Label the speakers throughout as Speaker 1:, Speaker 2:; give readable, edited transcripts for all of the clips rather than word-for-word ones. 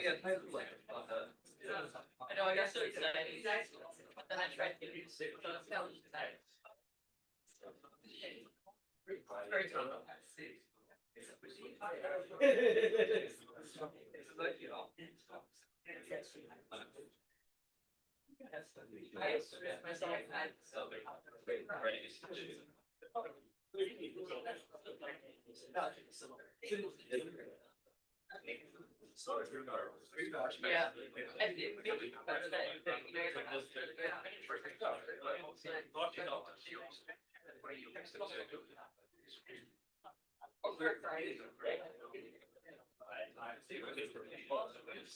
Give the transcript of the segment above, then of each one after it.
Speaker 1: I know I got so excited. Then I tried to do it. Very cool.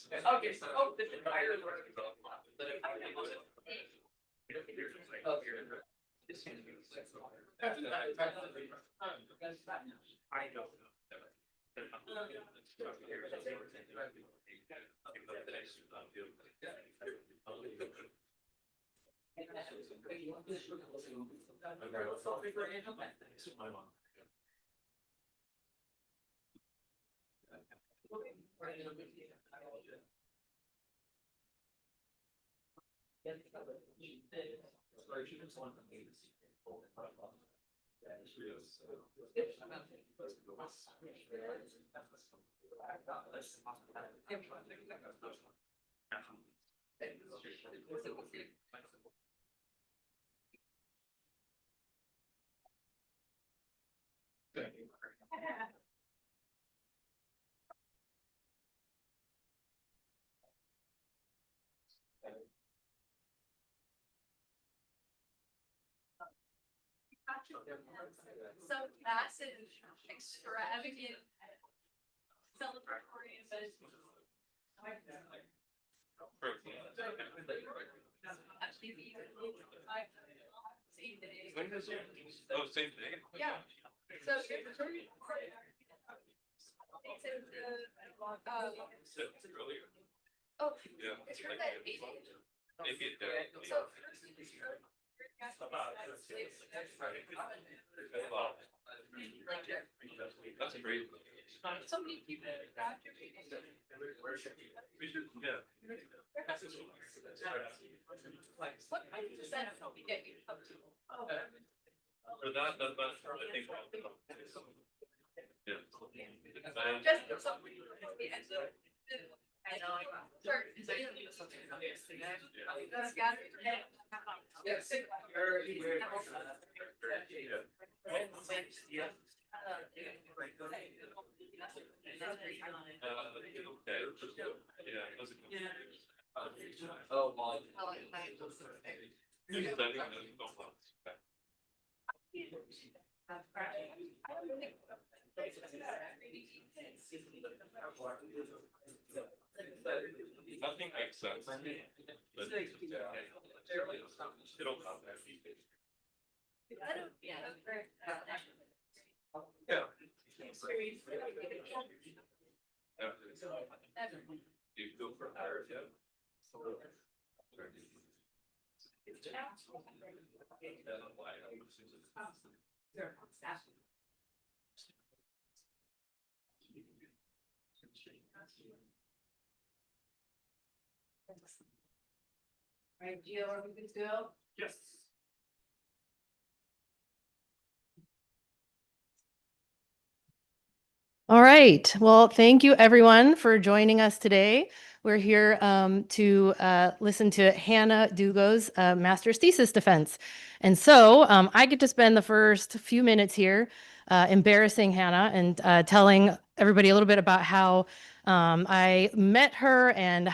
Speaker 1: Yeah. Okay, so the tires were. I know. So massive, extravagant celebratory event.
Speaker 2: Oh, same thing.
Speaker 1: Yeah. So
Speaker 2: Earlier.
Speaker 1: oh,
Speaker 2: Yeah.
Speaker 1: it's from that meeting.
Speaker 2: Maybe it did.
Speaker 1: So
Speaker 2: That's great.
Speaker 1: so many people.
Speaker 2: We should, yeah.
Speaker 1: What kind of setup we get you up to?
Speaker 2: For that, I think. Yeah.
Speaker 1: Just something. I know. Sure.
Speaker 2: Oh, nothing makes sense. But it'll come. Yeah. You go for higher, yeah.
Speaker 1: All right, Jill, are we good to go?
Speaker 2: Yes.
Speaker 3: All right. Well, thank you everyone for joining us today. We're here to listen to Hannah Dugo's master's thesis defense. And so I get to spend the first few minutes here embarrassing Hannah and telling everybody a little bit about how I met her and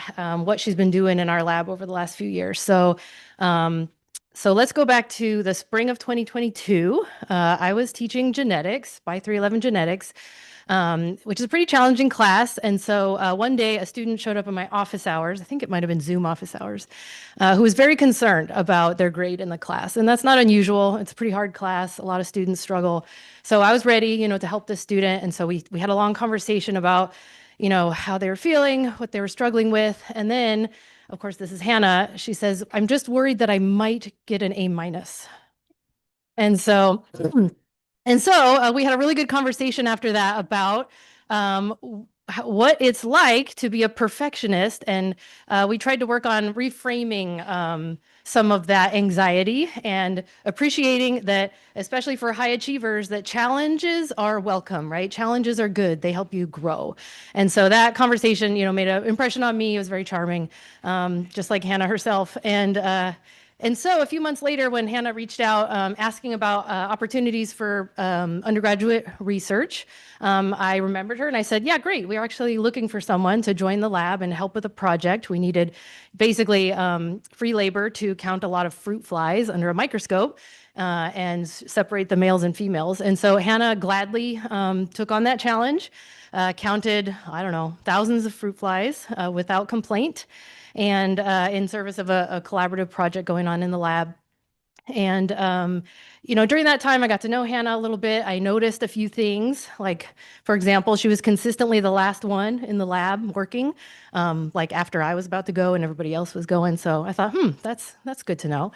Speaker 3: what she's been doing in our lab over the last few years. So let's go back to the spring of 2022. I was teaching genetics, by 311 genetics, which is a pretty challenging class. And so one day a student showed up in my office hours, I think it might have been Zoom office hours, who was very concerned about their grade in the class. And that's not unusual. It's a pretty hard class. A lot of students struggle. So I was ready, to help this student. And so we had a long conversation about, how they were feeling, what they were struggling with. And then, of course, this is Hannah. She says, I'm just worried that I might get an A minus. And so we had a really good conversation after that about what it's like to be a perfectionist. And we tried to work on reframing some of that anxiety and appreciating that, especially for high achievers, that challenges are welcome, right? Challenges are good. They help you grow. And so that conversation, made an impression on me. It was very charming, just like Hannah herself. And so a few months later, when Hannah reached out asking about opportunities for undergraduate research, I remembered her and I said, yeah, great. We are actually looking for someone to join the lab and help with a project. We needed basically free labor to count a lot of fruit flies under a microscope and separate the males and females. And so Hannah gladly took on that challenge, counted, I don't know, thousands of fruit flies without complaint, and in service of a collaborative project going on in the lab. And, during that time, I got to know Hannah a little bit. I noticed a few things, like, for example, she was consistently the last one in the lab working, like after I was about to go and everybody else was going. So I thought, that's good to know.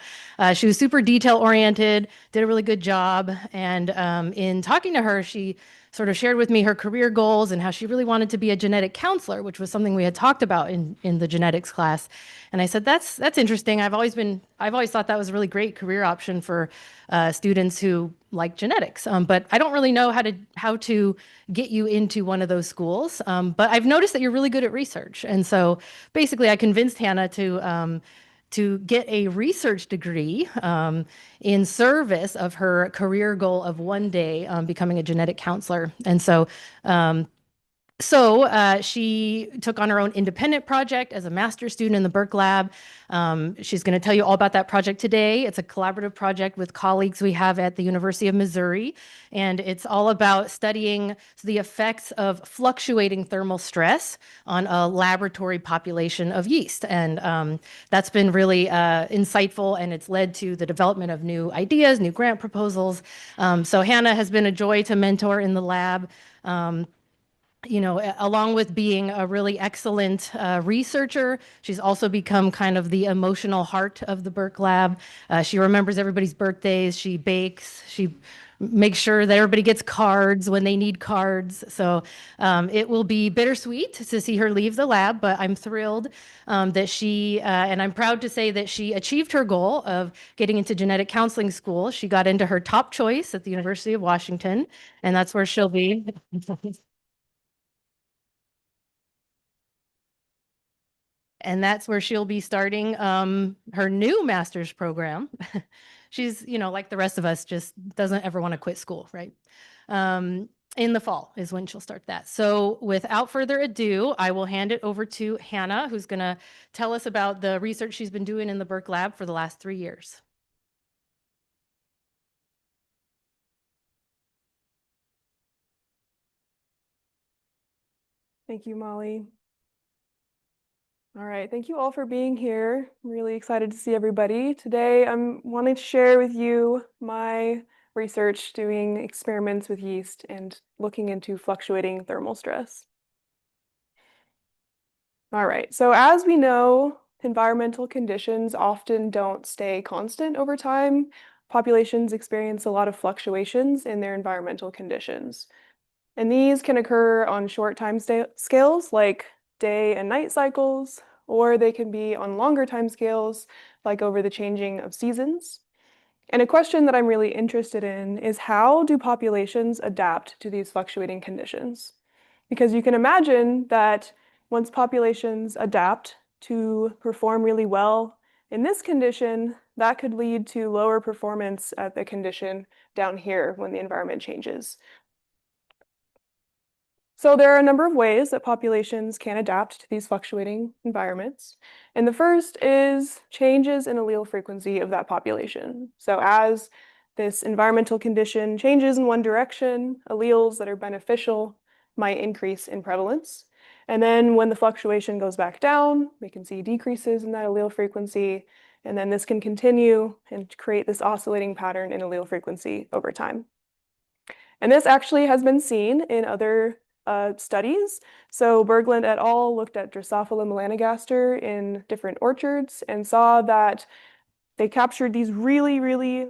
Speaker 3: She was super detail oriented, did a really good job. And in talking to her, she sort of shared with me her career goals and how she really wanted to be a genetic counselor, which was something we had talked about in the genetics class. And I said, that's interesting. I've always thought that was a really great career option for students who like genetics. But I don't really know how to get you into one of those schools. But I've noticed that you're really good at research. And so basically I convinced Hannah to get a research degree in service of her career goal of one day becoming a genetic counselor. And so she took on her own independent project as a master's student in the Burke Lab. She's going to tell you all about that project today. It's a collaborative project with colleagues we have at the University of Missouri, and it's all about studying the effects of fluctuating thermal stress on a laboratory population of yeast. And that's been really insightful, and it's led to the development of new ideas, new grant proposals. So Hannah has been a joy to mentor in the lab. Along with being a really excellent researcher, she's also become kind of the emotional heart of the Burke Lab. She remembers everybody's birthdays. She bakes. She makes sure that everybody gets cards when they need cards. So it will be bittersweet to see her leave the lab, but I'm thrilled that and I'm proud to say that she achieved her goal of getting into genetic counseling school. She got into her top choice at the University of Washington, and that's where she'll be. And that's where she'll be starting her new master's program. She's, like the rest of us, just doesn't ever want to quit school, right? In the fall is when she'll start that. So without further ado, I will hand it over to Hannah, who's going to tell us about the research she's been doing in the Burke Lab for the last 3 years.
Speaker 4: Thank you, Molly. All right, thank you all for being here. I'm really excited to see everybody. Today, I'm wanting to share with you my research doing experiments with yeast and looking into fluctuating thermal stress. All right, so as we know, environmental conditions often don't stay constant over time. Populations experience a lot of fluctuations in their environmental conditions. And these can occur on short time scales like day and night cycles, or they can be on longer time scales like over the changing of seasons. And a question that I'm really interested in is how do populations adapt to these fluctuating conditions? Because you can imagine that once populations adapt to perform really well in this condition, that could lead to lower performance at the condition down here when the environment changes. So there are a number of ways that populations can adapt to these fluctuating environments. And the first is changes in allele frequency of that population. So as this environmental condition changes in one direction, alleles that are beneficial might increase in prevalence. And then when the fluctuation goes back down, we can see decreases in that allele frequency. And then this can continue and create this oscillating pattern in allele frequency over time. And this actually has been seen in other studies. So Berglund et al. Looked at Drosophila melanogaster in different orchards and saw that they captured these really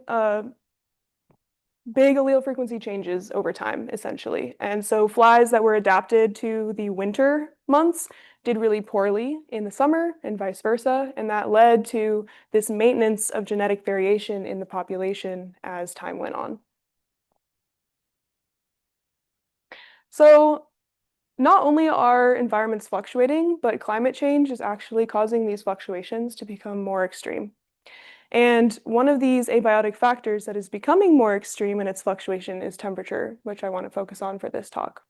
Speaker 4: big allele frequency changes over time, essentially. And so flies that were adapted to the winter months did really poorly in the summer and vice versa. And that led to this maintenance of genetic variation in the population as time went on. So not only are environments fluctuating, but climate change is actually causing these fluctuations to become more extreme. And one of these abiotic factors that is becoming more extreme in its fluctuation is temperature, which I want to focus on for this talk.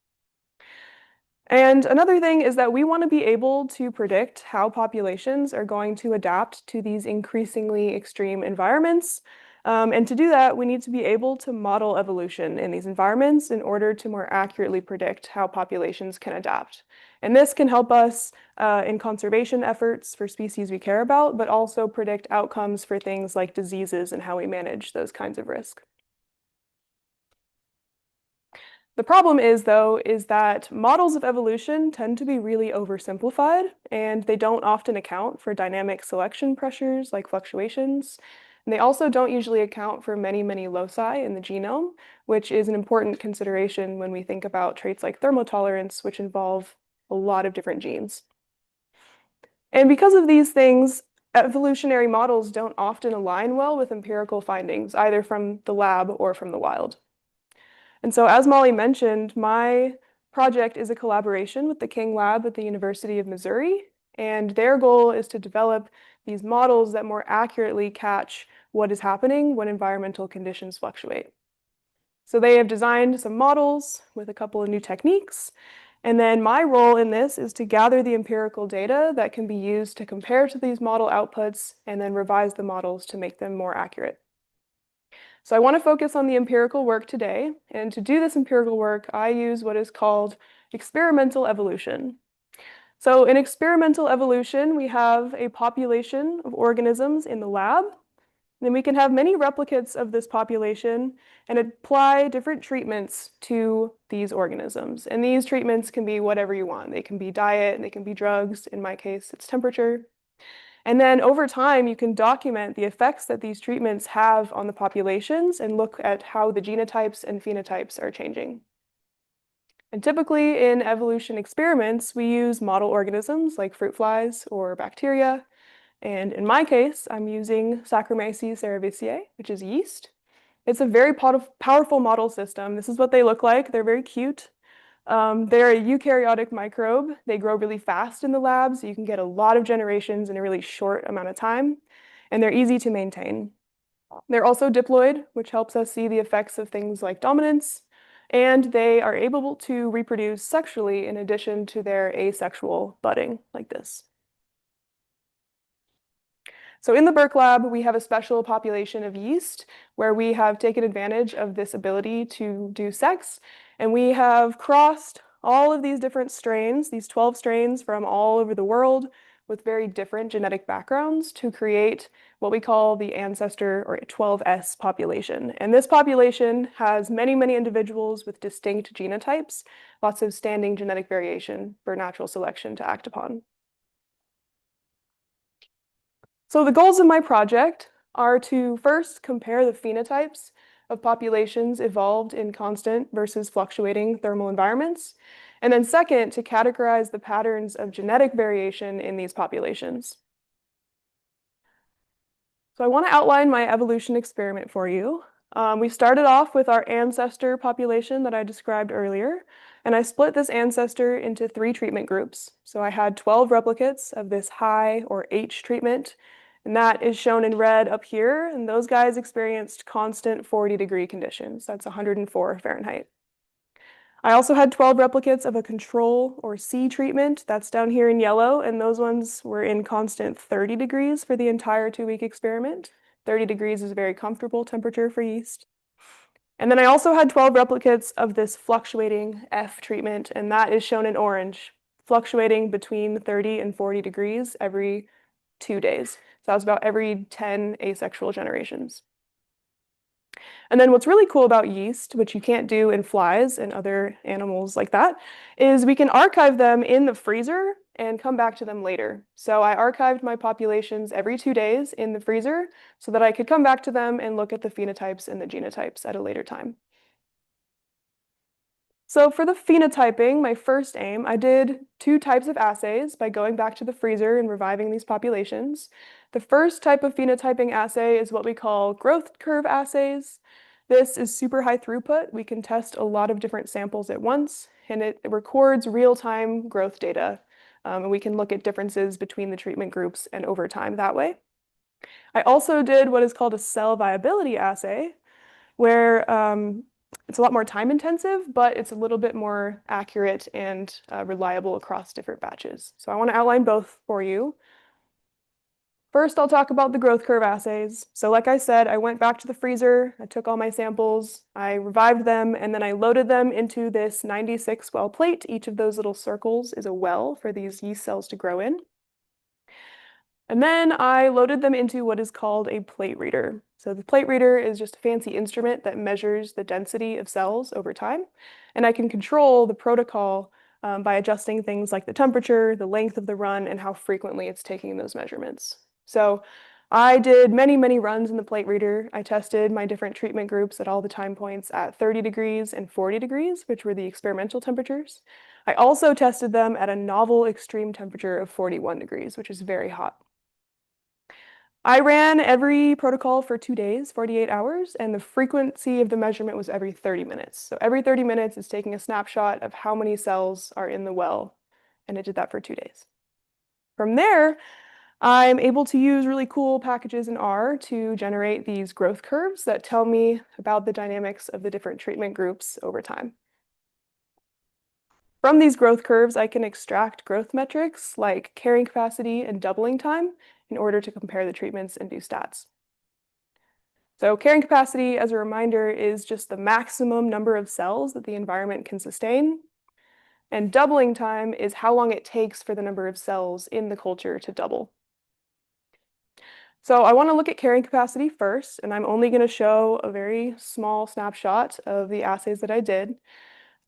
Speaker 4: And another thing is that we want to be able to predict how populations are going to adapt to these increasingly extreme environments. And to do that, we need to be able to model evolution in these environments in order to more accurately predict how populations can adapt. And this can help us in conservation efforts for species we care about, but also predict outcomes for things like diseases and how we manage those kinds of risk. The problem is, though, is that models of evolution tend to be really oversimplified, and they don't often account for dynamic selection pressures like fluctuations. And they also don't usually account for many, many loci in the genome, which is an important consideration when we think about traits like thermotolerance, which involve a lot of different genes. And because of these things, evolutionary models don't often align well with empirical findings, either from the lab or from the wild. And so, as Molly mentioned, my project is a collaboration with the King Lab at the University of Missouri, and their goal is to develop these models that more accurately catch what is happening when environmental conditions fluctuate. So they have designed some models with a couple of new techniques, and then my role in this is to gather the empirical data that can be used to compare to these model outputs and then revise the models to make them more accurate. So I want to focus on the empirical work today, and to do this empirical work, I use what is called experimental evolution. So in experimental evolution, we have a population of organisms in the lab. Then we can have many replicates of this population and apply different treatments to these organisms. And these treatments can be whatever you want. They can be diet, they can be drugs. In my case, it's temperature. And then over time, you can document the effects that these treatments have on the populations and look at how the genotypes and phenotypes are changing. And typically in evolution experiments, we use model organisms like fruit flies or bacteria. And in my case, I'm using Saccharomyces cerevisiae, which is yeast. It's a very powerful model system. This is what they look like. They're very cute. They're a eukaryotic microbe. They grow really fast in the lab, so you can get a lot of generations in a really short amount of time, and they're easy to maintain. They're also diploid, which helps us see the effects of things like dominance, and they are able to reproduce sexually in addition to their asexual budding, like this. So in the Burke Lab, we have a special population of yeast where we have taken advantage of this ability to do sex, and we have crossed all of these different strains, these 12 strains from all over the world with very different genetic backgrounds to create what we call the ancestor or 12S population. And this population has many, many individuals with distinct genotypes, lots of standing genetic variation for natural selection to act upon. So the goals of my project are to first compare the phenotypes of populations evolved in constant versus fluctuating thermal environments, and then second, to categorize the patterns of genetic variation in these populations. So I want to outline my evolution experiment for you. We started off with our ancestor population that I described earlier, and I split this ancestor into 3 treatment groups. So I had 12 replicates of this high or H treatment, and that is shown in red up here, and those guys experienced constant 40-degree conditions. That's 104 Fahrenheit. I also had 12 replicates of a control or C treatment. That's down here in yellow, and those ones were in constant 30 degrees for the entire 2-week experiment. 30 degrees is a very comfortable temperature for yeast. And then I also had 12 replicates of this fluctuating F treatment, and that is shown in orange, fluctuating between 30 and 40 degrees every 2 days. So that was about every 10 asexual generations. And then what's really cool about yeast, which you can't do in flies and other animals like that, is we can archive them in the freezer and come back to them later. So I archived my populations every 2 days in the freezer so that I could come back to them and look at the phenotypes and the genotypes at a later time. So for the phenotyping, my first aim, I did 2 types of assays by going back to the freezer and reviving these populations. The first type of phenotyping assay is what we call growth curve assays. This is super high throughput. We can test a lot of different samples at once, and it records real-time growth data. And we can look at differences between the treatment groups and over time that way. I also did what is called a cell viability assay, where it's a lot more time intensive, but it's a little bit more accurate and reliable across different batches. So I want to outline both for you. First, I'll talk about the growth curve assays. So like I said, I went back to the freezer, I took all my samples, I revived them, and then I loaded them into this 96 well plate. Each of those little circles is a well for these yeast cells to grow in. And then I loaded them into what is called a plate reader. So the plate reader is just a fancy instrument that measures the density of cells over time. And I can control the protocol by adjusting things like the temperature, the length of the run, and how frequently it's taking those measurements. So I did many, many runs in the plate reader. I tested my different treatment groups at all the time points at 30 degrees and 40 degrees, which were the experimental temperatures. I also tested them at a novel extreme temperature of 41 degrees, which is very hot. I ran every protocol for 2 days, 48 hours, and the frequency of the measurement was every 30 minutes. So every 30 minutes is taking a snapshot of how many cells are in the well, and it did that for 2 days. From there, I'm able to use really cool packages in R to generate these growth curves that tell me about the dynamics of the different treatment groups over time. From these growth curves, I can extract growth metrics like carrying capacity and doubling time in order to compare the treatments and do stats. So carrying capacity, as a reminder, is just the maximum number of cells that the environment can sustain. And doubling time is how long it takes for the number of cells in the culture to double. So I want to look at carrying capacity first, and I'm only going to show a very small snapshot of the assays that I did.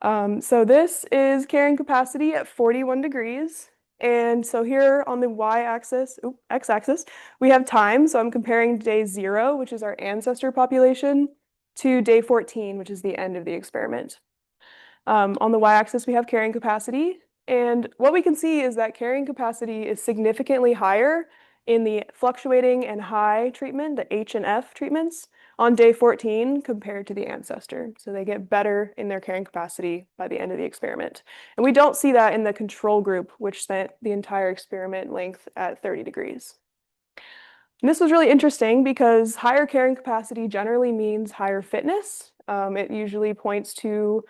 Speaker 4: So this is carrying capacity at 41 degrees. And so here on the y-axis, x-axis, we have time. So I'm comparing day 0, which is our ancestor population, to day 14, which is the end of the experiment. On the y-axis, we have carrying capacity. And what we can see is that carrying capacity is significantly higher in the fluctuating and high treatment, the H and F treatments, on day 14 compared to the ancestor. So they get better in their carrying capacity by the end of the experiment. And we don't see that in the control group, which spent the entire experiment length at 30 degrees. And this was really interesting because higher carrying capacity generally means higher fitness. It usually points to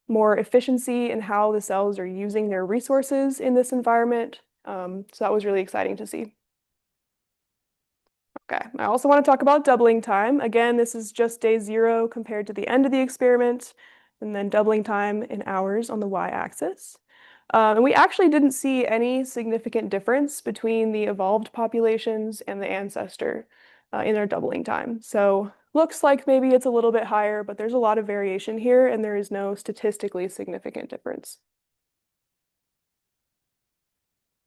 Speaker 4: more efficiency in how the cells are using their resources in this environment. So that was really exciting to see. Okay, I also want to talk about doubling time. Again, this is just day 0 compared to the end of the experiment, and then doubling time in hours on the y-axis. And we actually didn't see any significant difference between the evolved populations and the ancestor in their doubling time. So looks like maybe it's a little bit higher, but there's a lot of variation here, and there is no statistically significant difference.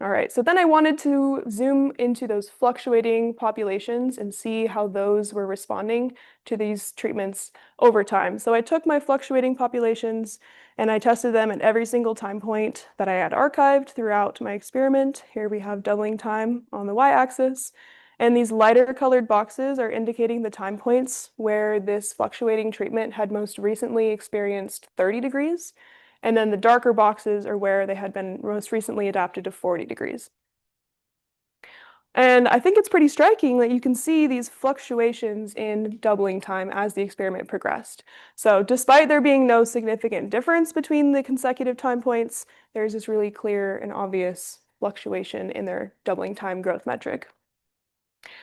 Speaker 4: All right, so then I wanted to zoom into those fluctuating populations and see how those were responding to these treatments over time. So I took my fluctuating populations and I tested them at every single time point that I had archived throughout my experiment. Here we have doubling time on the y-axis. And these lighter colored boxes are indicating the time points where this fluctuating treatment had most recently experienced 30 degrees. And then the darker boxes are where they had been most recently adapted to 40 degrees. And I think it's pretty striking that you can see these fluctuations in doubling time as the experiment progressed. So despite there being no significant difference between the consecutive time points, there's this really clear and obvious fluctuation in their doubling time growth metric.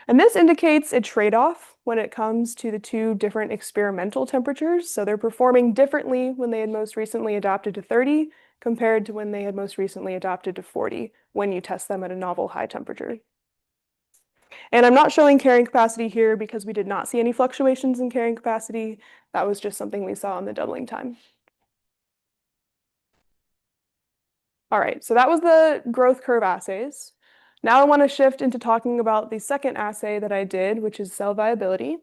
Speaker 4: And this indicates a trade-off when it comes to the 2 different experimental temperatures. So they're performing differently when they had most recently adapted to 30 compared to when they had most recently adapted to 40 when you test them at a novel high temperature. And I'm not showing carrying capacity here because we did not see any fluctuations in carrying capacity. That was just something we saw in the doubling time. All right, so that was the growth curve assays. Now I want to shift into talking about the second assay that I did, which is cell viability.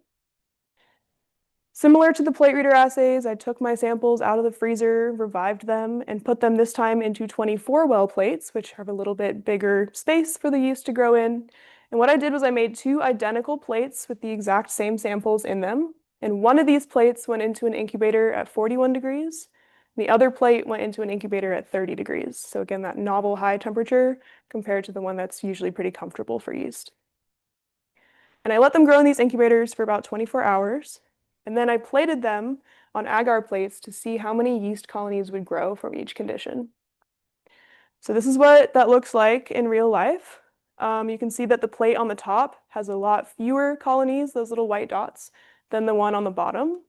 Speaker 4: Similar to the plate reader assays, I took my samples out of the freezer, revived them, and put them this time into 24 well plates, which have a little bit bigger space for the yeast to grow in. And what I did was I made two identical plates with the exact same samples in them. And one of these plates went into an incubator at 41 degrees. The other plate went into an incubator at 30 degrees. So again, that novel high temperature compared to the one that's usually pretty comfortable for yeast. And I let them grow in these incubators for about 24 hours. And then I plated them on agar plates to see how many yeast colonies would grow from each condition. So this is what that looks like in real life. You can see that the plate on the top has a lot fewer colonies, those little white dots, than the one on the bottom.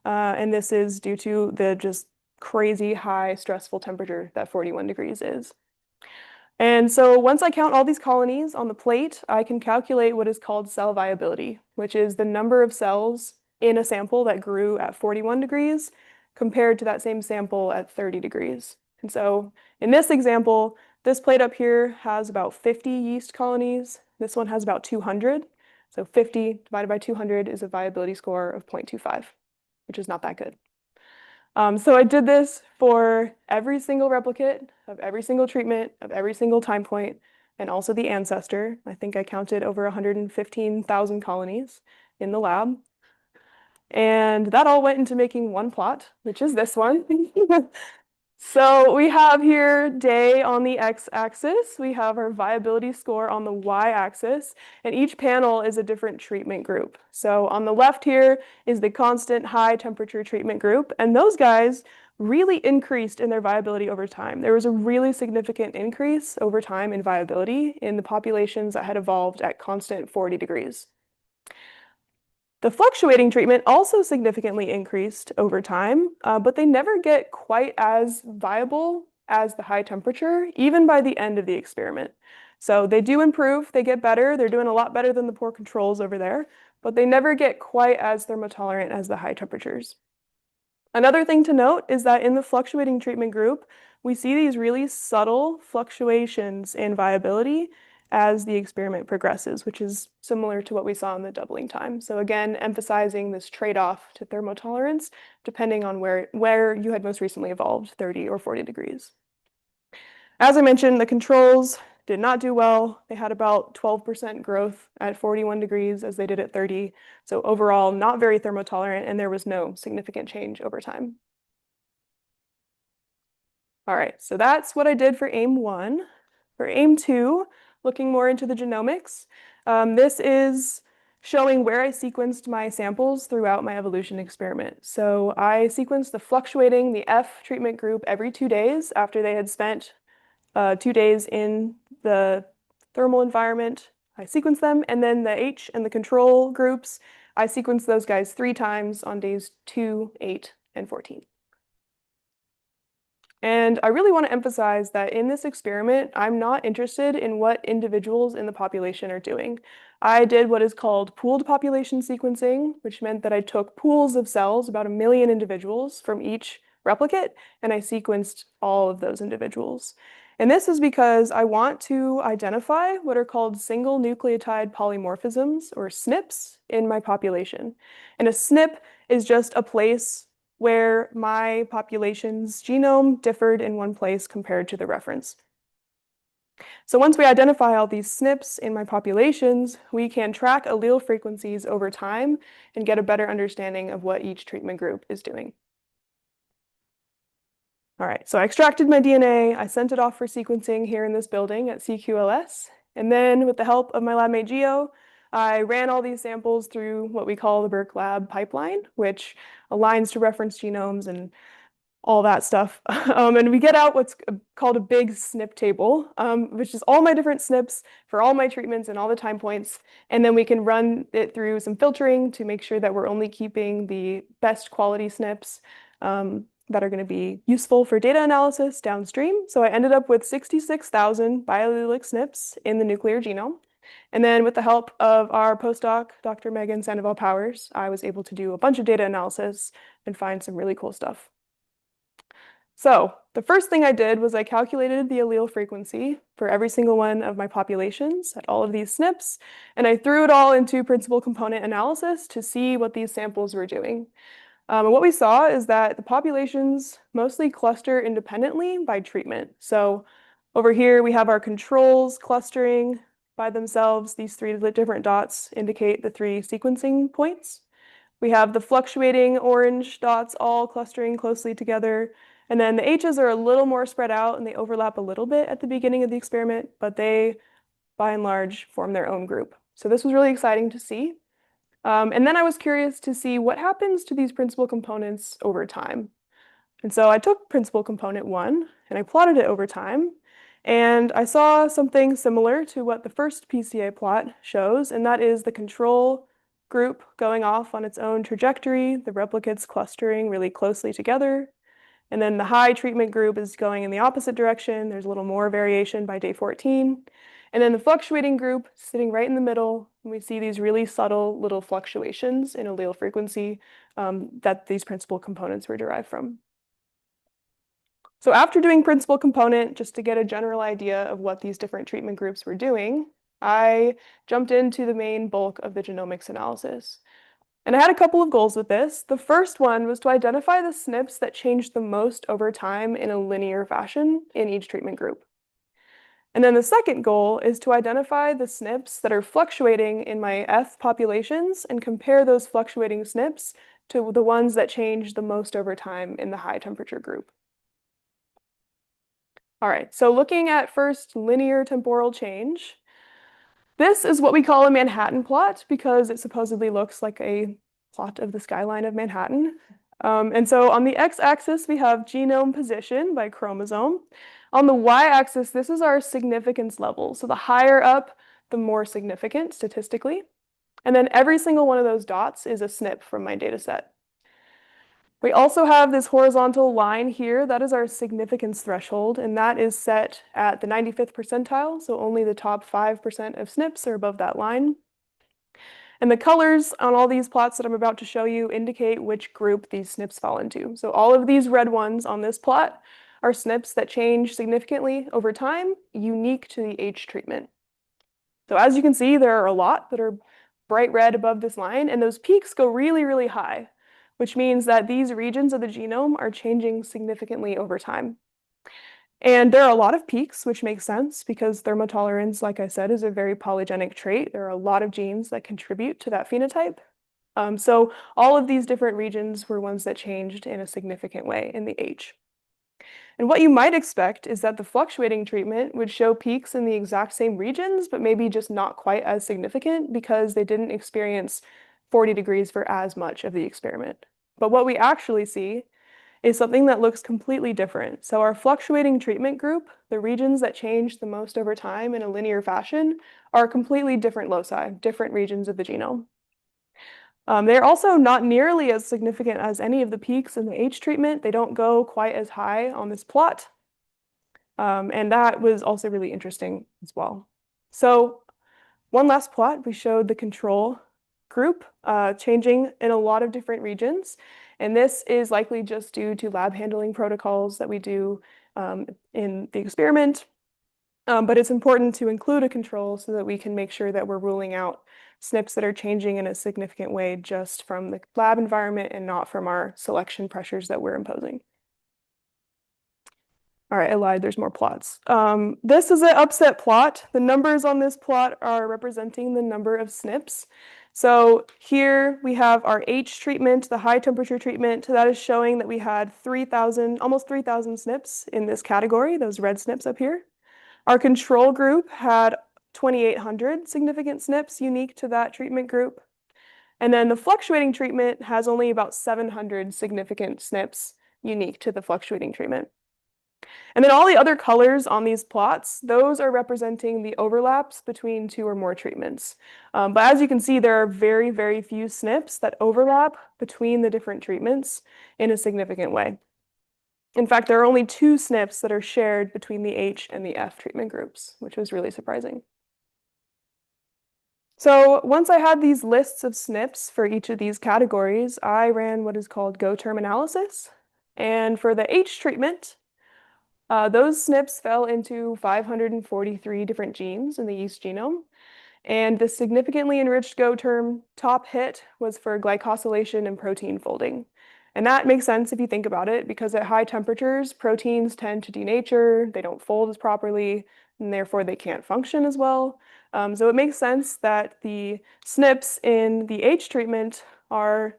Speaker 4: And this is due to the just crazy high stressful temperature that 41 degrees is. And so once I count all these colonies on the plate, I can calculate what is called cell viability, which is the number of cells in a sample that grew at 41 degrees compared to that same sample at 30 degrees. And so in this example, this plate up here has about 50 yeast colonies. This one has about 200. So 50 divided by 200 is a viability score of 0.25, which is not that good. So I did this for every single replicate of every single treatment of every single time point, and also the ancestor. I think I counted over 115,000 colonies in the lab. And that all went into making one plot, which is this one. So we have here day on the x-axis, we have our viability score on the y-axis, and each panel is a different treatment group. So on the left here is the constant high temperature treatment group, and those guys really increased in their viability over time. There was a really significant increase over time in viability in the populations that had evolved at constant 40 degrees. The fluctuating treatment also significantly increased over time, but they never get quite as viable as the high temperature, even by the end of the experiment. So they do improve, they get better, they're doing a lot better than the poor controls over there, but they never get quite as thermotolerant as the high temperatures. Another thing to note is that in the fluctuating treatment group, we see these really subtle fluctuations in viability as the experiment progresses, which is similar to what we saw in the doubling time. So again, emphasizing this trade-off to thermotolerance, depending on where you had most recently evolved, 30 or 40 degrees. As I mentioned, the controls did not do well. They had about 12% growth at 41 degrees as they did at 30. So overall, not very thermotolerant, and there was no significant change over time. All right, so that's what I did for AIM-1. For AIM-2, looking more into the genomics, this is showing where I sequenced my samples throughout my evolution experiment. So I sequenced the fluctuating, the F treatment group every 2 days after they had spent 2 days in the thermal environment. I sequenced them, and then the H and the control groups, I sequenced those guys 3 times on days 2, 8, and 14. And I really want to emphasize that in this experiment, I'm not interested in what individuals in the population are doing. I did what is called pooled population sequencing, which meant that I took pools of cells, about 1 million individuals from each replicate, and I sequenced all of those individuals. And this is because I want to identify what are called single nucleotide polymorphisms, or SNPs, in my population. And a SNP is just a place where my population's genome differed in one place compared to the reference. So once we identify all these SNPs in my populations, we can track allele frequencies over time and get a better understanding of what each treatment group is doing. All right, so I extracted my DNA, I sent it off for sequencing here in this building at CQLS, and then with the help of my lab mate Geo, I ran all these samples through what we call the Berk Lab pipeline, which aligns to reference genomes and all that stuff. And we get out what's called a big SNP table, which is all my different SNPs for all my treatments and all the time points. And then we can run it through some filtering to make sure that we're only keeping the best quality SNPs that are going to be useful for data analysis downstream. So I ended up with 66,000 biallelic SNPs in the nuclear genome. And then with the help of our postdoc, Dr. Megan Sandoval-Powers, I was able to do a bunch of data analysis and find some really cool stuff. So the first thing I did was I calculated the allele frequency for every single one of my populations at all of these SNPs, and I threw it all into principal component analysis to see what these samples were doing. And what we saw is that the populations mostly cluster independently by treatment. So over here, we have our controls clustering by themselves. These three different dots indicate the three sequencing points. We have the fluctuating orange dots all clustering closely together. And then the H's are a little more spread out and they overlap a little bit at the beginning of the experiment, but they, by and large, form their own group. So this was really exciting to see. And then I was curious to see what happens to these principal components over time. And so I took principal component 1 and I plotted it over time. And I saw something similar to what the first PCA plot shows, and that is the control group going off on its own trajectory, the replicates clustering really closely together. And then the high treatment group is going in the opposite direction. There's a little more variation by day 14. And then the fluctuating group sitting right in the middle, and we see these really subtle little fluctuations in allele frequency that these principal components were derived from. So after doing principal component, just to get a general idea of what these different treatment groups were doing, I jumped into the main bulk of the genomics analysis. And I had a couple of goals with this. The first one was to identify the SNPs that changed the most over time in a linear fashion in each treatment group. And then the second goal is to identify the SNPs that are fluctuating in my F populations and compare those fluctuating SNPs to the ones that change the most over time in the high temperature group. All right, so looking at first linear temporal change, this is what we call a Manhattan plot because it supposedly looks like a plot of the skyline of Manhattan. And so on the x-axis, we have genome position by chromosome. On the y-axis, this is our significance level. So the higher up, the more significant statistically. And then every single one of those dots is a SNP from my data set. We also have this horizontal line here. That is our significance threshold, and that is set at the 95th percentile, so only the top 5% of SNPs are above that line. And the colors on all these plots that I'm about to show you indicate which group these SNPs fall into. So all of these red ones on this plot are SNPs that change significantly over time, unique to the H treatment. So as you can see, there are a lot that are bright red above this line, and those peaks go really, really high, which means that these regions of the genome are changing significantly over time. And there are a lot of peaks, which makes sense because thermotolerance, like I said, is a very polygenic trait. There are a lot of genes that contribute to that phenotype. So all of these different regions were ones that changed in a significant way in the H. And what you might expect is that the fluctuating treatment would show peaks in the exact same regions, but maybe just not quite as significant because they didn't experience 40 degrees for as much of the experiment. But what we actually see is something that looks completely different. So our fluctuating treatment group, the regions that change the most over time in a linear fashion, are completely different loci, different regions of the genome. They're also not nearly as significant as any of the peaks in the H treatment. They don't go quite as high on this plot. And that was also really interesting as well. So one last plot, we showed the control group changing in a lot of different regions. And this is likely just due to lab handling protocols that we do in the experiment. But it's important to include a control so that we can make sure that we're ruling out SNPs that are changing in a significant way just from the lab environment and not from our selection pressures that we're imposing. All right, I lied, there's more plots. This is an upset plot. The numbers on this plot are representing the number of SNPs. So here we have our H treatment, the high temperature treatment. That is showing that we had 3,000, almost 3,000 SNPs in this category, those red SNPs up here. Our control group had 2,800 significant SNPs unique to that treatment group. And then the fluctuating treatment has only about 700 significant SNPs unique to the fluctuating treatment. And then all the other colors on these plots, those are representing the overlaps between two or more treatments. But as you can see, there are very, very few SNPs that overlap between the different treatments in a significant way. In fact, there are only 2 SNPs that are shared between the H and the F treatment groups, which was really surprising. So once I had these lists of SNPs for each of these categories, I ran what is called Go term analysis. And for the H treatment, those SNPs fell into 543 different genes in the yeast genome. And the significantly enriched Go term top hit was for glycosylation and protein folding. And that makes sense if you think about it, because at high temperatures, proteins tend to denature, they don't fold as properly, and therefore they can't function as well. So it makes sense that the SNPs in the H treatment are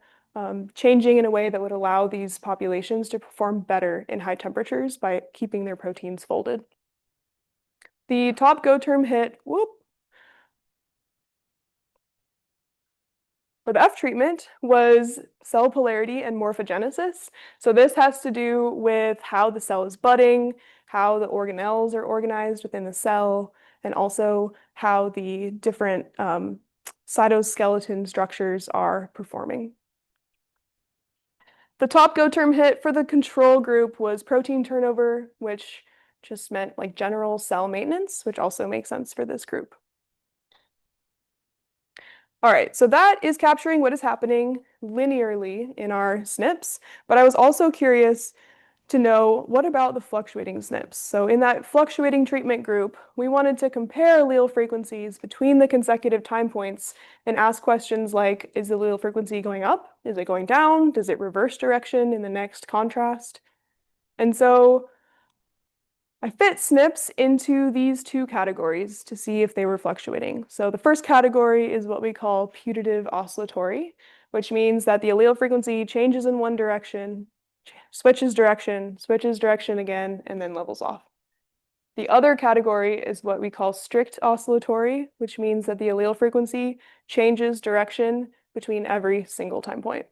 Speaker 4: changing in a way that would allow these populations to perform better in high temperatures by keeping their proteins folded. The top Go term hit, for the F treatment was cell polarity and morphogenesis. So this has to do with how the cell is budding, how the organelles are organized within the cell, and also how the different cytoskeleton structures are performing. The top Go term hit for the control group was protein turnover, which just meant like general cell maintenance, which also makes sense for this group. All right, so that is capturing what is happening linearly in our SNPs, but I was also curious to know what about the fluctuating SNPs. So in that fluctuating treatment group, we wanted to compare allele frequencies between the consecutive time points and ask questions like, is the allele frequency going up? Is it going down? Does it reverse direction in the next contrast? And so I fit SNPs into these two categories to see if they were fluctuating. So the first category is what we call putative oscillatory, which means that the allele frequency changes in one direction, switches direction again, and then levels off. The other category is what we call strict oscillatory, which means that the allele frequency changes direction between every single time point.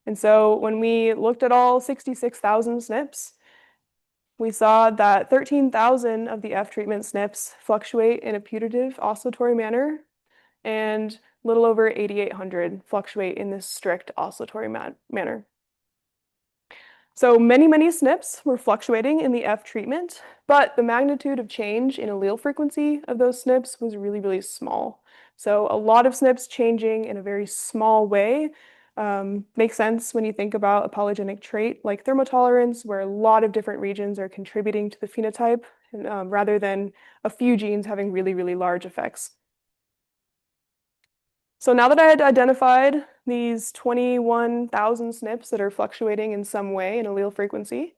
Speaker 4: And so when we looked at all 66,000 SNPs, we saw that 13,000 of the F treatment SNPs fluctuate in a putative oscillatory manner, and a little over 8,800 fluctuate in this strict oscillatory manner. So many SNPs were fluctuating in the F treatment, but the magnitude of change in allele frequency of those SNPs was really small. So a lot of SNPs changing in a very small way makes sense when you think about a polygenic trait like thermotolerance, where a lot of different regions are contributing to the phenotype, rather than a few genes having really large effects. So now that I had identified these 21,000 SNPs that are fluctuating in some way in allele frequency,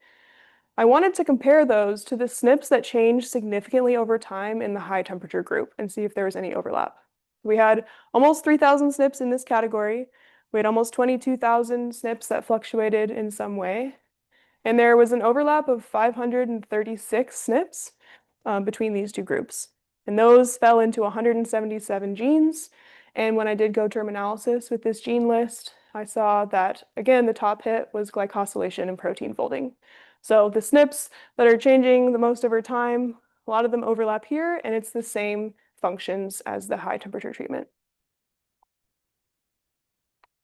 Speaker 4: I wanted to compare those to the SNPs that change significantly over time in the high temperature group and see if there was any overlap. We had almost 3,000 SNPs in this category. We had almost 22,000 SNPs that fluctuated in some way. And there was an overlap of 536 SNPs between these two groups. And those fell into 177 genes. And when I did Go term analysis with this gene list, I saw that, again, the top hit was glycosylation and protein folding. So the SNPs that are changing the most over time, a lot of them overlap here, and it's the same functions as the high temperature treatment.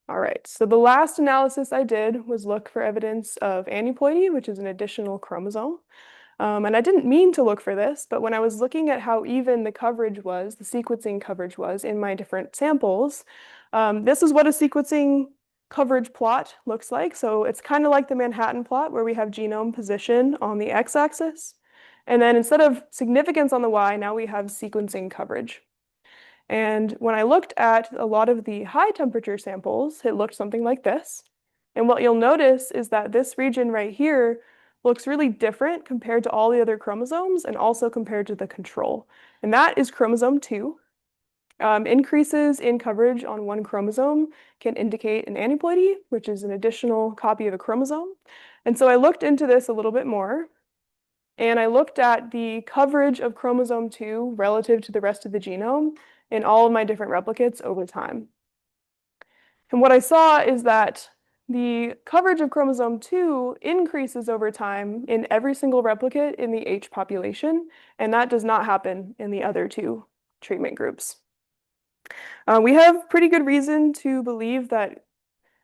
Speaker 4: All right, so the last analysis I did was look for evidence of aneuploidy, which is an additional chromosome. And I didn't mean to look for this, but when I was looking at how even the coverage was, the sequencing coverage was in my different samples, this is what a sequencing coverage plot looks like. So it's kind of like the Manhattan plot where we have genome position on the x-axis. And then instead of significance on the y, now we have sequencing coverage. And when I looked at a lot of the high temperature samples, it looked something like this. And what you'll notice is that this region right here looks really different compared to all the other chromosomes and also compared to the control. And that is chromosome 2. Increases in coverage on one chromosome can indicate an aneuploidy, which is an additional copy of a chromosome. And so I looked into this a little bit more, and I looked at the coverage of chromosome 2 relative to the rest of the genome in all of my different replicates over time. And what I saw is that the coverage of chromosome 2 increases over time in every single replicate in the H population, and that does not happen in the other two treatment groups. We have pretty good reason to believe that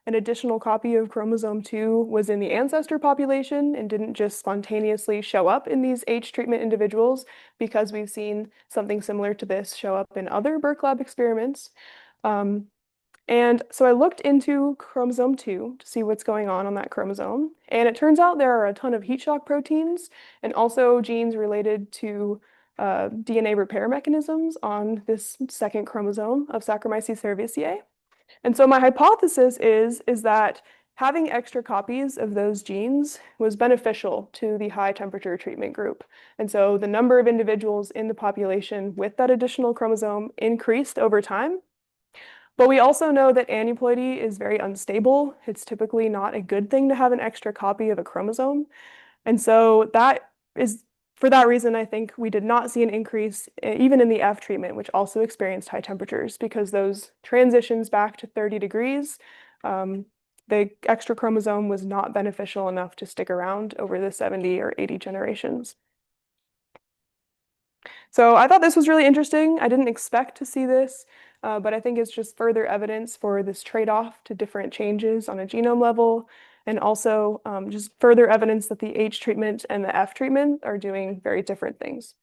Speaker 4: an additional copy of chromosome 2 was in the ancestor population and didn't just spontaneously show up in these H treatment individuals, because we've seen something similar to this show up in other Berkelab experiments. And so I looked into chromosome 2 to see what's going on that chromosome. And it turns out there are a ton of heat shock proteins and also genes related to DNA repair mechanisms on this second chromosome of Saccharomyces cerevisiae. And so my hypothesis is that having extra copies of those genes was beneficial to the high temperature treatment group. And so the number of individuals in the population with that additional chromosome increased over time. But we also know that aneuploidy is very unstable. It's typically not a good thing to have an extra copy of a chromosome. And so that is, for that reason, I think we did not see an increase even in the F treatment, which also experienced high temperatures because those transitions back to 30 degrees, the extra chromosome was not beneficial enough to stick around over the 70 or 80 generations. So I thought this was really interesting. I didn't expect to see this, but I think it's just further evidence for this trade-off to different changes on a genome level, and also just further evidence that the H treatment and the F treatment are doing very different things.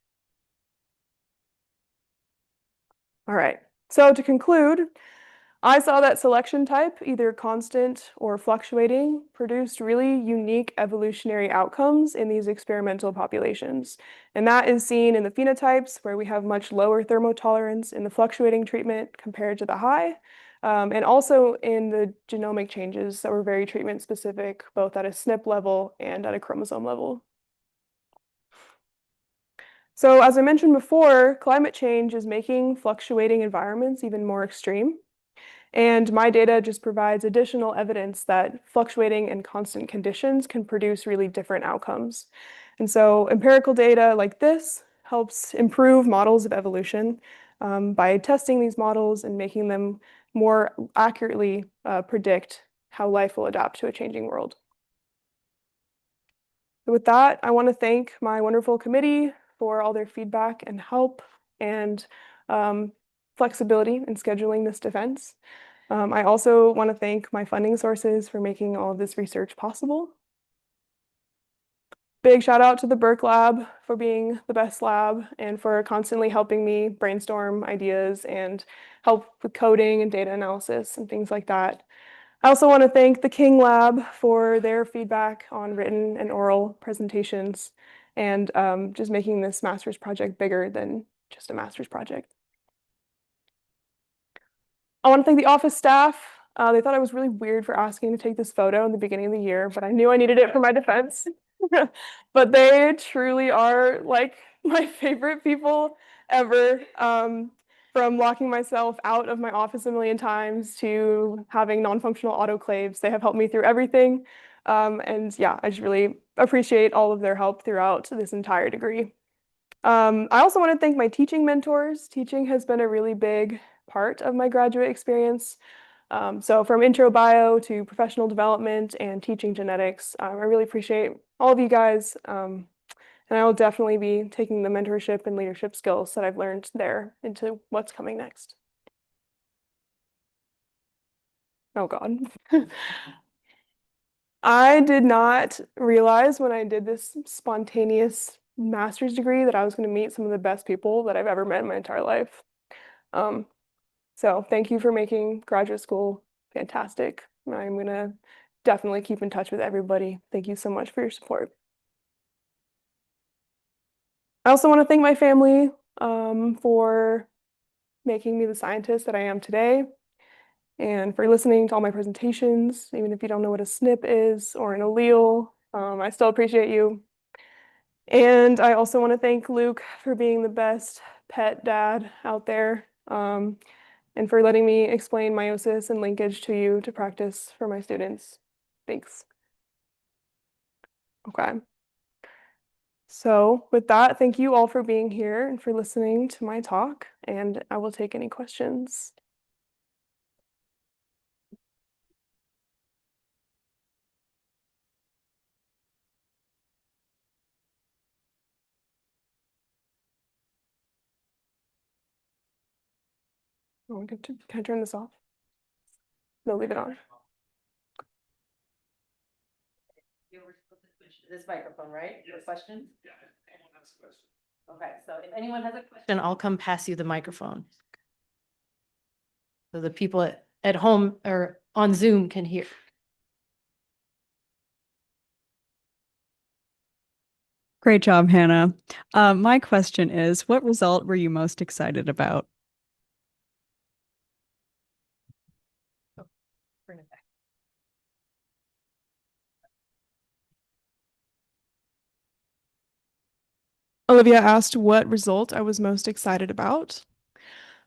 Speaker 4: All right, so to conclude, I saw that selection type, either constant or fluctuating, produced really unique evolutionary outcomes in these experimental populations. And that is seen in the phenotypes where we have much lower thermotolerance in the fluctuating treatment compared to the high, and also in the genomic changes that were very treatment specific, both at a SNP level and at a chromosome level. So as I mentioned before, climate change is making fluctuating environments even more extreme. And my data just provides additional evidence that fluctuating and constant conditions can produce really different outcomes. And so empirical data like this helps improve models of evolution by testing these models and making them more accurately predict how life will adapt to a changing world. With that, I want to thank my wonderful committee for all their feedback and help and flexibility in scheduling this defense. I also want to thank my funding sources for making all of this research possible. Big shout out to the Burke Lab for being the best lab and for constantly helping me brainstorm ideas and help with coding and data analysis and things like that. I also want to thank the King Lab for their feedback on written and oral presentations and just making this master's project bigger than just a master's project. I want to thank the office staff. They thought I was really weird for asking to take this photo in the beginning of the year, but I knew I needed it for my defense. But they truly are like my favorite people ever. From locking myself out of my office a million times to having non-functional autoclaves, they have helped me through everything. And yeah, I just really appreciate all of their help throughout this entire degree. I also want to thank my teaching mentors. Teaching has been a really big part of my graduate experience. So from intro bio to professional development and teaching genetics, I really appreciate all of you guys. And I will definitely be taking the mentorship and leadership skills that I've learned there into what's coming next. Oh God. I did not realize when I did this spontaneous master's degree that I was going to meet some of the best people that I've ever met in my entire life. So thank you for making graduate school fantastic. I'm going to definitely keep in touch with everybody. Thank you so much for your support. I also want to thank my family for making me the scientist that I am today and for listening to all my presentations. Even if you don't know what a SNP is or an allele, I still appreciate you. And I also want to thank Luke for being the best pet dad out there and for letting me explain meiosis and linkage to you to practice for my students. Thanks. Okay. So with that, thank you all for being here and for listening to my talk, and I will take any questions. Oh, can I turn this off? No, leave it on.
Speaker 3: This microphone, right?
Speaker 2: Yes.
Speaker 3: Question?
Speaker 2: Yeah, anyone has a question?
Speaker 3: Okay, so if anyone has a question, I'll come pass you the microphone. So the people at home or on Zoom can hear.
Speaker 5: Great job, Hannah. My question is, what result were you most excited about?
Speaker 3: Bring it back.
Speaker 4: Olivia asked what result I was most excited about.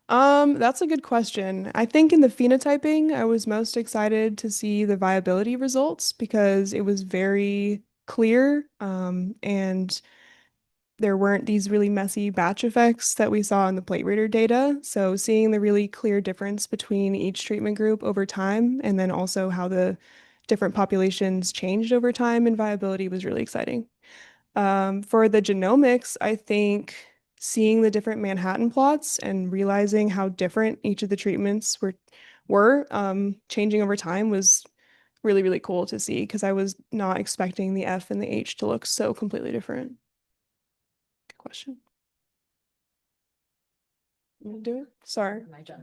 Speaker 4: That's a good question. I think in the phenotyping, I was most excited to see the viability results because it was very clear, and there weren't these really messy batch effects that we saw in the plate reader data. So seeing the really clear difference between each treatment group over time, and then also how the different populations changed over time in viability was really exciting. For the genomics, I think seeing the different Manhattan plots and realizing how different each of the treatments were changing over time was really, really cool to see because I was not expecting the F and the H to look so completely different. Good question. You wanna do it? Sorry.
Speaker 3: My job.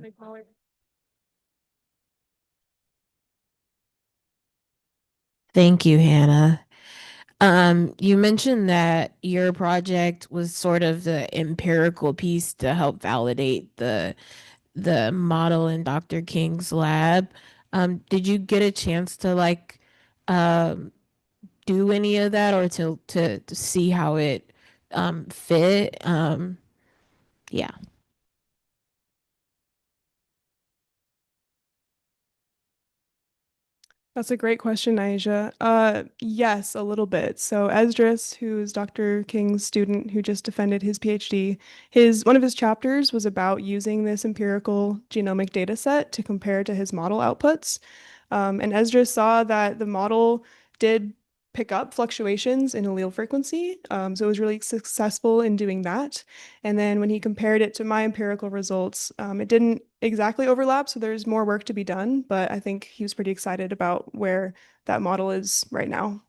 Speaker 6: Thank you, Hannah. You mentioned that your project was sort of the empirical piece to help validate the model in Dr. King's lab. Did you get a chance to um do any of that or to see how it fit? Yeah.
Speaker 4: That's a great question, Aisha. Yes, a little bit. So Esdras, who is Dr. King's student who just defended his PhD, one of his chapters was about using this empirical genomic data set to compare to his model outputs. And Esdras saw that the model did pick up fluctuations in allele frequency. So it was really successful in doing that. And then when he compared it to my empirical results, it didn't exactly overlap. So there's more work to be done, but I think he was pretty excited about where that model is right now.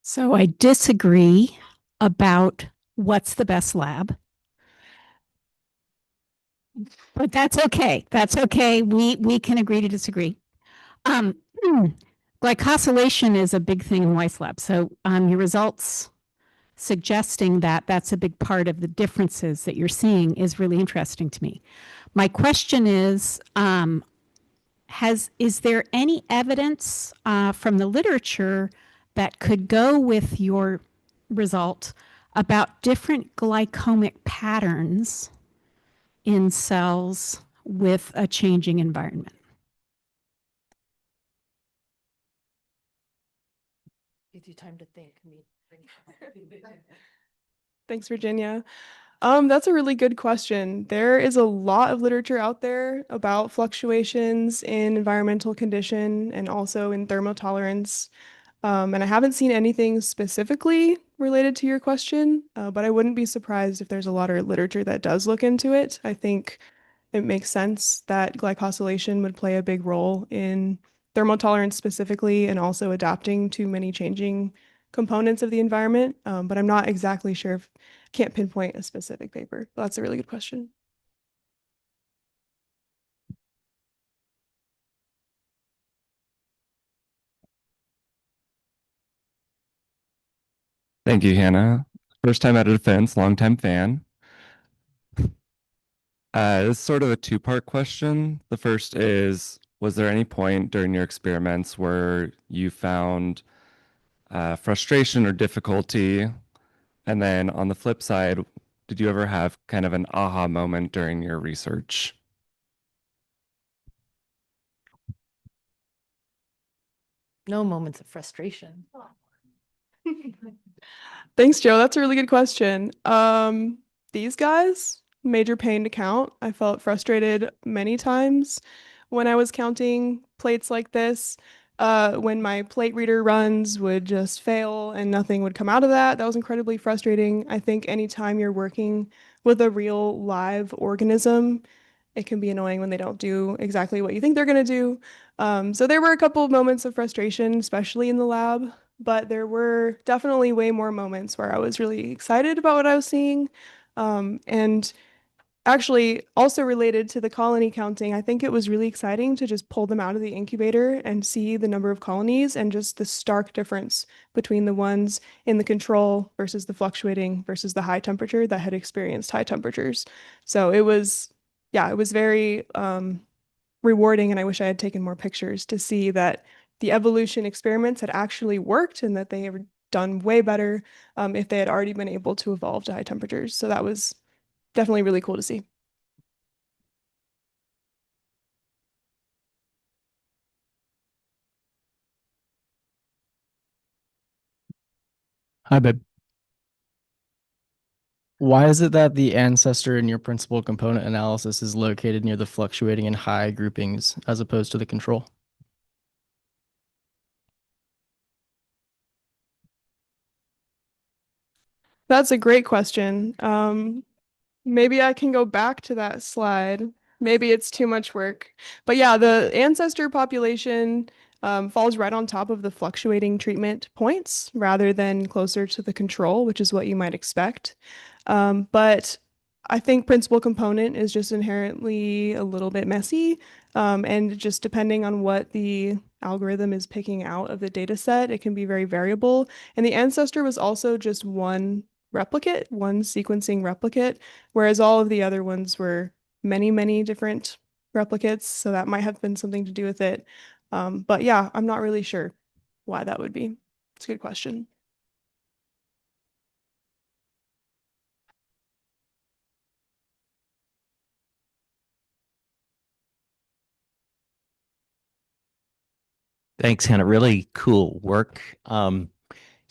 Speaker 7: So I disagree about what's the best lab, but that's okay. That's okay. We can agree to disagree. Um, Glycosylation is a big thing in Weiss lab. So your results suggesting that that's a big part of the differences that you're seeing is really interesting to me. My question is, is there any evidence from the literature that could go with your result about different glycomic patterns in cells with a changing environment?
Speaker 3: Gives you time to think.
Speaker 4: Thanks, Virginia. That's a really good question. There is a lot of literature out there about fluctuations in environmental condition and also in thermotolerance. And I haven't seen anything specifically related to your question, but I wouldn't be surprised if there's a lot of literature that does look into it. I think it makes sense that glycosylation would play a big role in thermotolerance specifically and also adapting to many changing components of the environment. But I'm not exactly sure if can't pinpoint a specific paper. But that's a really good question.
Speaker 8: Thank you, Hannah. First time at a defense, longtime fan. This is sort of a two-part question. The first is, was there any point during your experiments where you found frustration or difficulty? And then on the flip side, did you ever have kind of an aha moment during your research?
Speaker 3: No moments of frustration.
Speaker 4: Thanks, Joe. That's a really good question. These guys, major pain to count. I felt frustrated many times when I was counting plates like this. When my plate reader runs would just fail and nothing would come out of that. That was incredibly frustrating. I think anytime you're working with a real live organism, it can be annoying when they don't do exactly what you think they're going to do. So there were a couple of moments of frustration, especially in the lab, but there were definitely way more moments where I was really excited about what I was seeing. And actually, also related to the colony counting, I think it was really exciting to just pull them out of the incubator and see the number of colonies and just the stark difference between the ones in the control versus the fluctuating versus the high temperature that had experienced high temperatures. So it was, yeah, it was very rewarding, and I wish I had taken more pictures to see that the evolution experiments had actually worked and that they had done way better if they had already been able to evolve to high temperatures. So that was definitely really cool to see.
Speaker 9: Hi, babe. Why is it that the ancestor in your principal component analysis is located near the fluctuating and high groupings as opposed to the control?
Speaker 4: That's a great question. Maybe I can go back to that slide. Maybe it's too much work. But yeah, the ancestor population falls right on top of the fluctuating treatment points rather than closer to the control, which is what you might expect. But I think principal component is just inherently a little bit messy. And just depending on what the algorithm is picking out of the data set, it can be very variable. And the ancestor was also just one replicate, one sequencing replicate, whereas all of the other ones were many, many different replicates. So that might have been something to do with it. But yeah, I'm not really sure why that would be. It's a good question.
Speaker 10: Thanks, Hannah. Really cool work.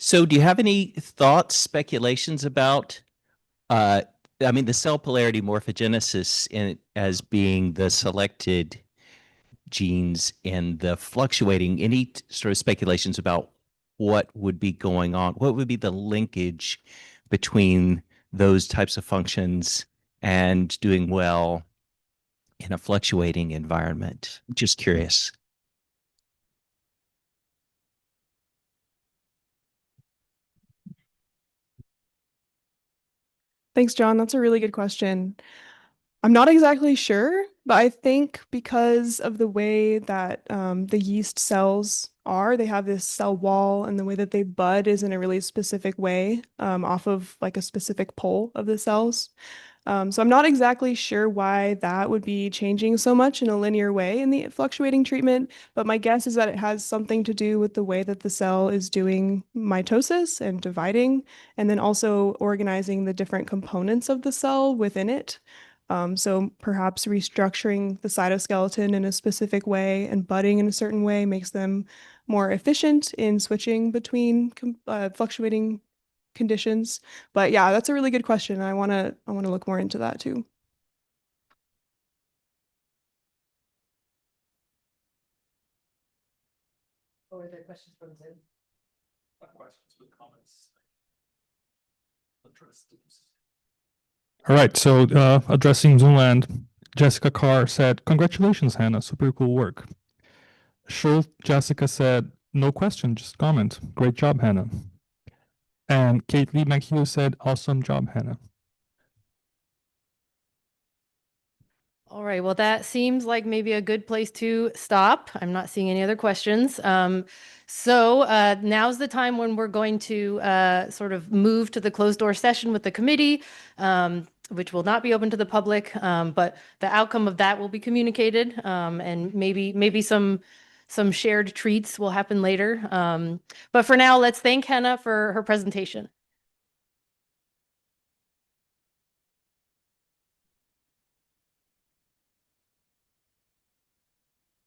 Speaker 10: So do you have any thoughts, speculations about, I mean, the cell polarity morphogenesis as being the selected genes and the fluctuating, any sort of speculations about what would be going on? What would be the linkage between those types of functions and doing well in a fluctuating environment? Just curious.
Speaker 4: Thanks, John. That's a really good question. I'm not exactly sure, but I think because of the way that the yeast cells are, they have this cell wall, and the way that they bud is in a really specific way off of like a specific pole of the cells. So I'm not exactly sure why that would be changing so much in a linear way in the fluctuating treatment, but my guess is that it has something to do with the way that the cell is doing mitosis and dividing, and then also organizing the different components of the cell within it. So perhaps restructuring the cytoskeleton in a specific way and budding in a certain way makes them more efficient in switching between fluctuating conditions. But yeah, that's a really good question. I want to look more into that too.
Speaker 3: Or are there questions from Zoom?
Speaker 2: Questions with comments.
Speaker 11: All right, so addressing Zoomland, Jessica Carr said, "Congratulations, Hannah, super cool work." Schultz Jessica said, "No question, just comment. Great job, Hannah." And Kate Lee McHugh said, "Awesome job, Hannah."
Speaker 3: All right, well, that seems like maybe a good place to stop. I'm not seeing any other questions. So now's the time when we're going to sort of move to the closed door session with the committee, which will not be open to the public, but the outcome of that will be communicated, and maybe some shared treats will happen later. But for now, let's thank Hannah for her presentation.